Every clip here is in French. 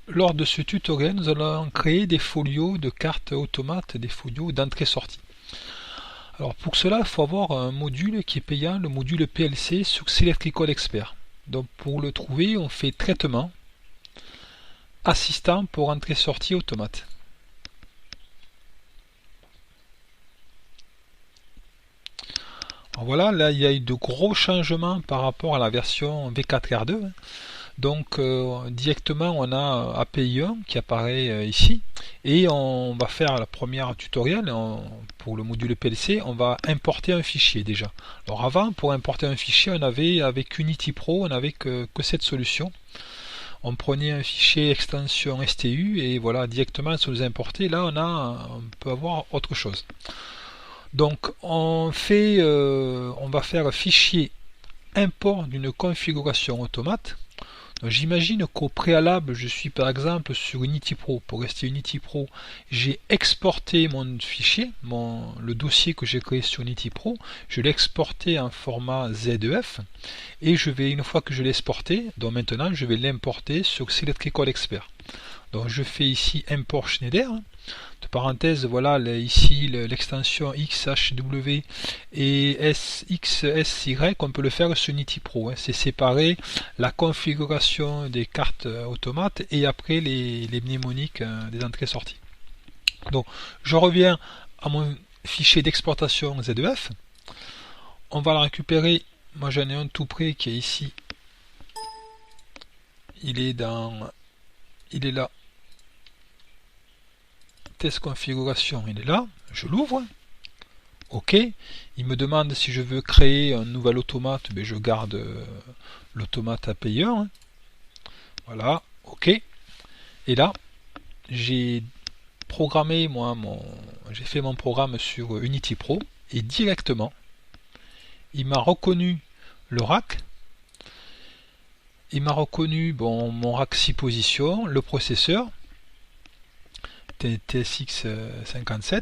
Lors de ce tutoriel, nous allons créer des folios de cartes automates, des folios d'entrée-sortie. Alors pour cela, il faut avoir un module qui est payant, le module PLC sur Selectrical Expert. Donc pour le trouver, on fait traitement, assistant pour entrée-sortie automate. Alors voilà, là il y a eu de gros changements par rapport à la version V4R2. Donc directement on a API 1 qui apparaît ici et on va faire la première tutoriel pour le module PLC, on va importer un fichier déjà. Alors avant, pour importer un fichier, on avait avec Unity Pro, on n'avait que cette solution. On prenait un fichier extension STU et voilà, directement ça nous importait. Là on peut avoir autre chose. Donc on va faire fichier import d'une configuration automate. J'imagine qu'au préalable, je suis par exemple sur Unity Pro. Pour rester Unity Pro, j'ai exporté mon fichier, le dossier que j'ai créé sur Unity Pro, je l'ai exporté en format ZEF et une fois que je l'ai exporté, donc maintenant je vais l'importer sur Selectrical Expert. Donc je fais ici import Schneider. De parenthèse, voilà ici l'extension XHW et XSY, on peut le faire sur Unity Pro. C'est séparer la configuration des cartes automates et après les mnémoniques des entrées-sorties. Donc je reviens à mon fichier d'exportation ZEF. On va le récupérer. Moi j'en ai un tout près qui est ici. Il est là. Test configuration, il est là, je l'ouvre, ok, il me demande si je veux créer un nouvel automate, je garde l'automate API 1, voilà, ok, et là, j'ai programmé j'ai fait mon programme sur Unity Pro, et directement, il m'a reconnu le rack, il m'a reconnu mon rack 6 positions, le processeur, TSX57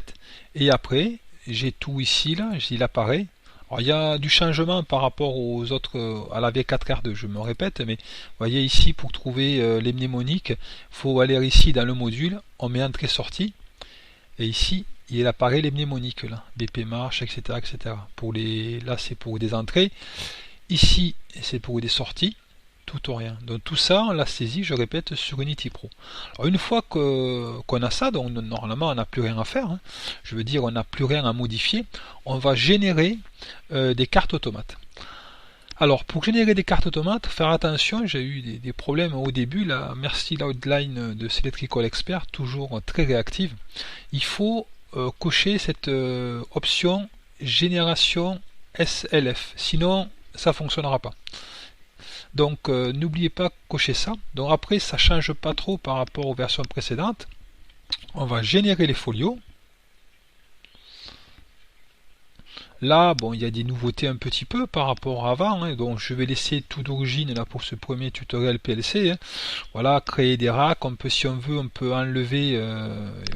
et après j'ai tout ici là, il apparaît. Alors il y a du changement par rapport aux autres à la V4R2, je me répète, mais vous voyez ici pour trouver les mnémoniques, il faut aller ici dans le module, on met entrée sortie et ici il apparaît les mnémoniques là, BP marche, etc. Là c'est pour des entrées, ici c'est pour des sorties. Tout ou rien. Donc tout ça, on l'a saisi, je répète, sur Unity Pro. Alors une fois qu'on a ça, donc normalement on n'a plus rien à faire, hein. Je veux dire on n'a plus rien à modifier, on va générer des cartes automates. Alors pour générer des cartes automates, faire attention, j'ai eu des problèmes au début, la Merci Outline de Selectrical Expert, toujours très réactive. Il faut cocher cette option génération SLF, sinon ça ne fonctionnera pas. Donc n'oubliez pas de cocher ça. Donc après ça change pas trop par rapport aux versions précédentes. On va générer les folios. Là, il y a des nouveautés un petit peu par rapport à avant, hein. Donc je vais laisser tout d'origine là pour ce premier tutoriel PLC, hein. Voilà, créer des racks, si on veut, on peut enlever,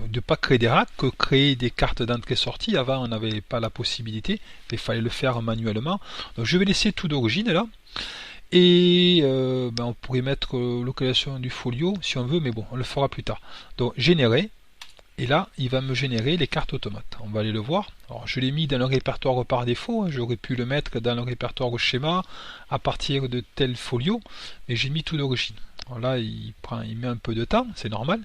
de pas créer des racks, que créer des cartes d'entrée-sortie. Avant on n'avait pas la possibilité, il fallait le faire manuellement. Donc je vais laisser tout d'origine là. Et on pourrait mettre localisation du folio si on veut, mais bon, on le fera plus tard. Donc générer, et là il va me générer les cartes automates. On va aller le voir. Alors je l'ai mis dans le répertoire par défaut, hein. J'aurais pu le mettre dans le répertoire schéma à partir de tel folio, mais j'ai mis tout d'origine. Alors là il met un peu de temps, c'est normal.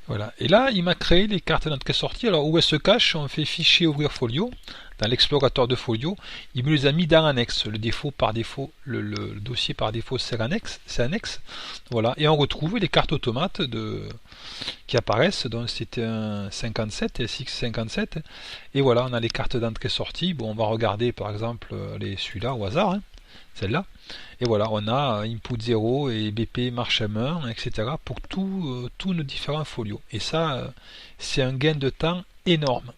Voilà. Et là, il m'a créé les cartes d'entrée-sortie. Alors, où elles se cachent, on fait fichier ouvrir folio. Dans l'explorateur de folio, il me les a mis dans annexe. Le dossier par défaut, c'est annexe. Voilà. Et on retrouve les cartes automates qui apparaissent. Donc, c'était un 57, SX57. Et voilà, on a les cartes d'entrée-sortie. Bon, on va regarder, par exemple, celui-là au hasard, hein, celle-là. Et voilà, on a input 0 et BP marche M1, etc. pour tous nos différents folios. Et ça, c'est un gain de temps énorme.